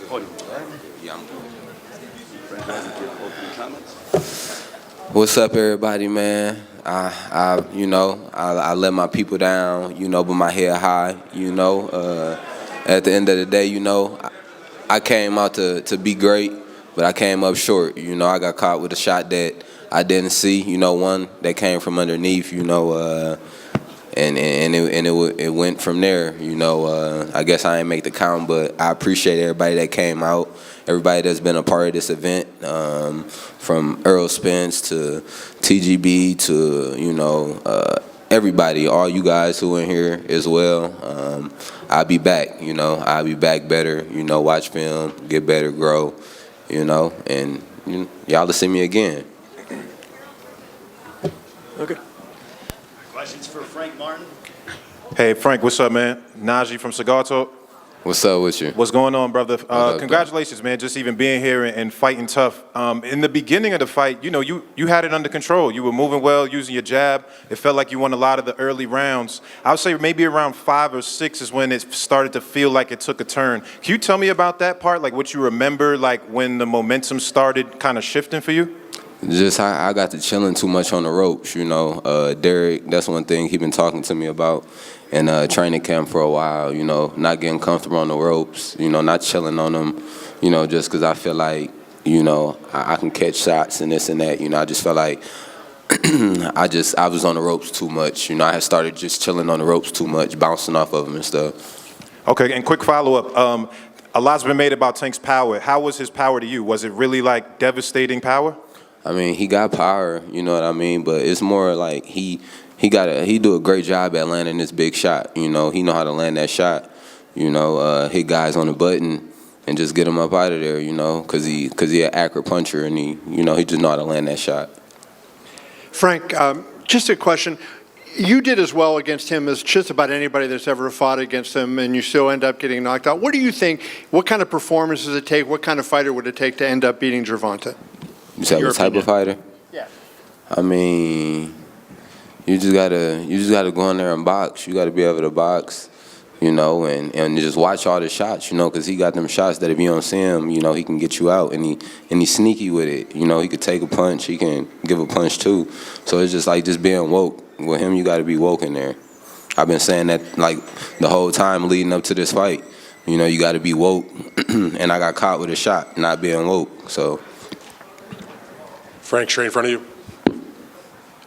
Podium, right? Yeah, I'm good. Frank, go ahead and give opening comments. What's up, everybody, man? I let my people down, but my head high, At the end of the day, I came out to be great, but I came up short. I got caught with a shot that I didn't see, one that came from underneath, and it went from there. I guess I ain't make the count, but I appreciate everybody that came out, everybody that's been a part of this event, from Earl Spence to TGB to everybody, all you guys who are in here as well. I'll be back. I'll be back better. Watch film, get better, grow. And y'all will see me again. Okay. Questions for Frank Martin? Hey, Frank, what's up, man? Najee from Cigar Talk. What's up with you? What's going on, brother? up, Congratulations, man, just even being here and fighting tough. In the beginning of the fight, you had it under control. You were moving well, using your jab. It felt like you won a lot of the early rounds. I would say maybe around 5 or 6 is when it started to feel like it took a turn. Can you tell me about that part, like what you remember, like when the momentum started kind of shifting for you? Just I got to chilling too much on the ropes, Derek, that's one thing he been talking to me about in training camp for a while, not getting comfortable on the ropes, not chilling on them, just because I feel like, I can catch shots and this and that, I just felt like I was on the ropes too much, I had started just chilling on the ropes too much, bouncing off of them and stuff. Okay, and quick follow-up. A lot's been made about Tank's power. How was his power to you? Was it really like devastating power? I mean, he got power, you know what I mean? But it's more like he do a great job at landing this big shot. He know how to land that shot. Hit guys on the button and just get him up out of there. Because he an accurate puncher and he just know how to land that shot. Frank, just a question. You did as well against him as just about anybody that's ever fought against him, and you still end up getting knocked out. What do you think? What kind of performance does it take? What kind of fighter would it take to end up beating Gervonta? You said what type of fighter? Yeah. I mean, you just gotta go in there and box. You gotta be able to box, and just watch all the shots, because he got them shots that if you don't see him, he can get you out, and he's sneaky with it. He could take a punch, he can give a punch too. So it's just like just being woke. With him, you gotta be woke in there. I've been saying that like the whole time leading up to this fight. You gotta be woke, and I got caught with a shot, not being woke. So. Frank, straight in front of you.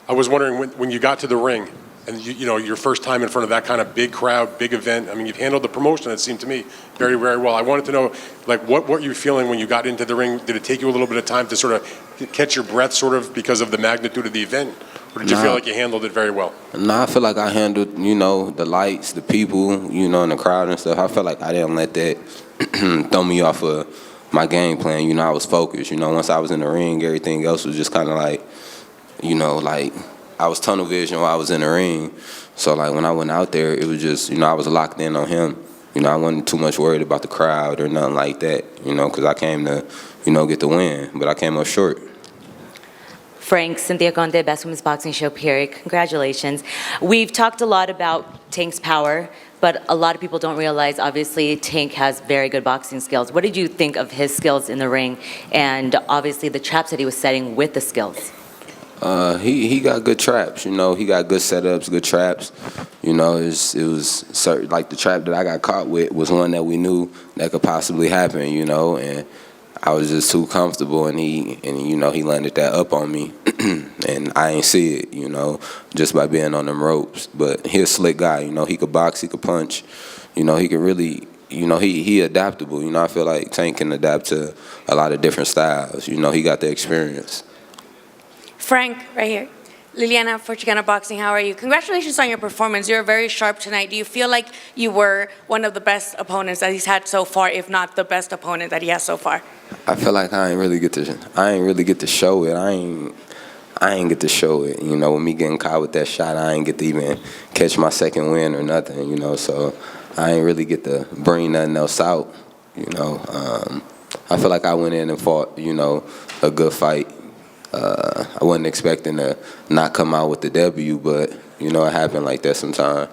I was wondering when you got to the ring and your first time in front of that kind of big crowd, big event. I mean, you've handled the promotion, it seemed to me, very, very well. I wanted to know, like, what were you feeling when you got into the ring? Did it take you a little bit of time to sort of catch your breath, sort of, because of the magnitude of the event? Or did you feel like you handled it very well? No, I feel like I handled, the lights, the people, and the crowd and stuff. I felt like I didn't let that throw me off of my game plan. I was focused. Once I was in the ring, everything else was just kind of like, like I was tunnel vision while I was in the ring. So like when I went out there, it was just, I was locked in on him. I wasn't too much worried about the crowd or nothing like that, because I came to, get the win, but I came up short. Frank, Cynthia Conde, Best Women's Boxing Show, period. Congratulations. We've talked a lot about Tank's power, but a lot of people don't realize, obviously, Tank has very good boxing skills. What did you think of his skills in the ring and obviously the traps that he was setting with the skills? He got good traps, he got good setups, good traps. It was certain, like the trap that I got caught with was one that we knew that could possibly happen, and I was just too comfortable, and he landed that up on me, and I ain't see it, just by being on them ropes. But he's a slick guy, he could box, he could punch, he could really, he adaptable. I feel like Tank can adapt to a lot of different styles. He got the experience. Frank, right here. Liliana for Chicana Boxing, how are you? Congratulations on your performance. You're very sharp tonight. Do you feel like you were one of the best opponents that he's had so far, if not the best opponent that he has so far? I feel like I ain't really get to show it. I ain't get to show it. With me getting caught with that shot, I ain't get to even catch my second win or nothing. So I ain't really get to bring nothing else out. I feel like I went in and fought, a good fight. I wasn't expecting to not come out with the W, but, it happened like that sometime.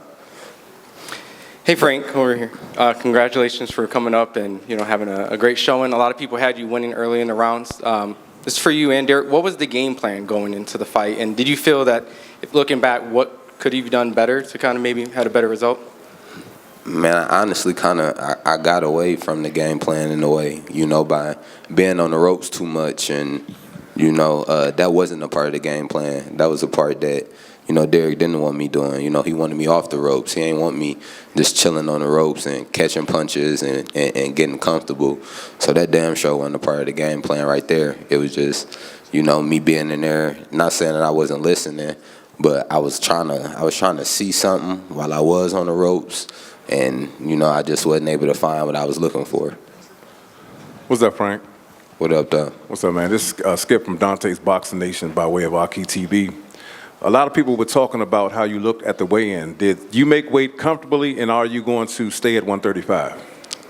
Hey Frank, over here. Congratulations for coming up and having a great showing. A lot of people had you winning early in the rounds. This is for you and Derek. What was the game plan going into the fight, and did you feel that, if looking back, what could you have done better to kind of maybe had a better result? Man, I honestly I got away from the game plan in a way, by being on the ropes too much, and that wasn't a part of the game plan. That was a part that Derek didn't want me doing. He wanted me off the ropes. He ain't want me just chilling on the ropes and catching punches and getting comfortable. So that damn sure wasn't a part of the game plan right there. It was just, me being in there, not saying that I wasn't listening, but I was trying to see something while I was on the ropes, and I just wasn't able to find what I was looking for. What's up, Frank? What up, though? What's up, man? This is Skip from Dante's Boxing Nation by way of Aki TV. A lot of people were talking about how you looked at the weigh-in. Did you make weight comfortably, and are you going to stay at 135?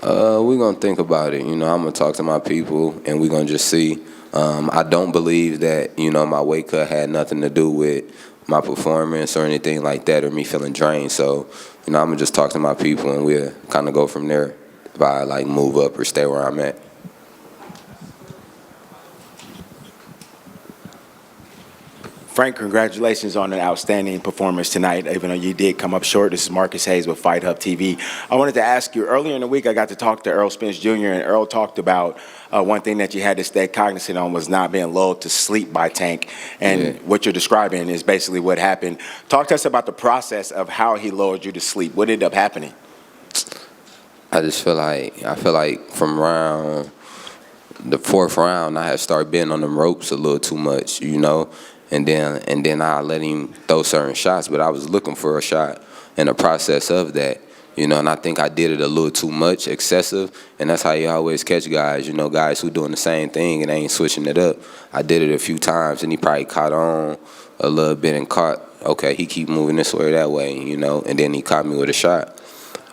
We're going to think about it. I'm going to talk to my people, and we're going to just see. I don't believe that, my weight cut had nothing to do with my performance or anything like that, or me feeling drained. So, I'm going to just talk to my people, and we'll kind of go from there if I, move up or stay where I'm at. Frank, congratulations on an outstanding performance tonight, even though you did come up short. This is Marcus Hayes with Fight Hub TV. I wanted to ask you, earlier in the week, I got to talk to Errol Spence Jr., and Errol talked about one thing that you had to stay cognizant on was not being lulled to sleep by Tank. And what you're describing is basically what happened. Talk to us about the process of how he lulled you to sleep. What ended up happening? I feel like from around the fourth round, I had started being on them ropes a little too much, And then I let him throw certain shots, but I was looking for a shot in the process of that, and I think I did it a little too much, excessive, and that's how you always catch guys, guys who doing the same thing and they ain't switching it up. I did it a few times, and he probably caught on a little bit and caught, okay, he keep moving this way or that way, and then he caught me with a shot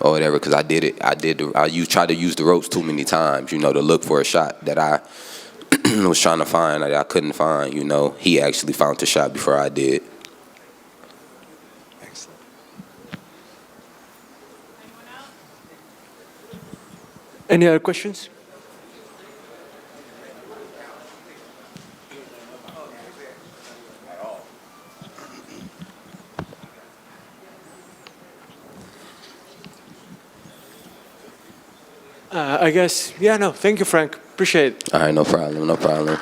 or whatever, because I did it. I tried to use the ropes too many times, to look for a shot that I was trying to find that I couldn't find. He actually found the shot before I did. Excellent. Any other questions? I guess, no, thank you, Frank. Appreciate it. All right, no problem, no problem. All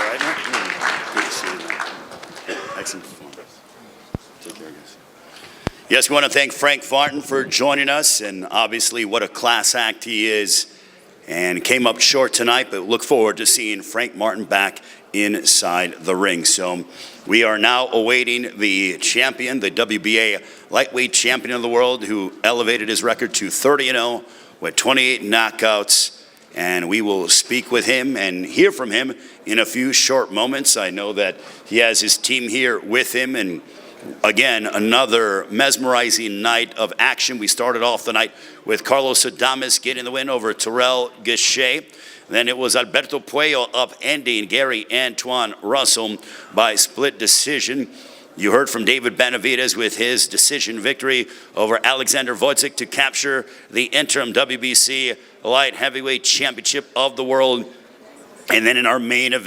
right, man. Good to see you, man. Excellent performance. Take care, guys. Yes, we want to thank Frank Martin for joining us, and obviously what a class act he is, and came up short tonight, but look forward to seeing Frank Martin back inside the ring. So we are now awaiting the champion, the WBA lightweight champion of the world, who elevated his record to 30-0 with 28 knockouts. And we will speak with him and hear from him in a few short moments. I know that he has his team here with him, and again, another mesmerizing night of action. We started off the night with Carlos Adames getting the win over Terrell Gausha. Then it was Alberto Puello upending Gary Antoine Russell by split decision. You heard from David Benavidez with his decision victory over Alexander Wojcik to capture the interim WBC light heavyweight championship of the world. And then in our main event,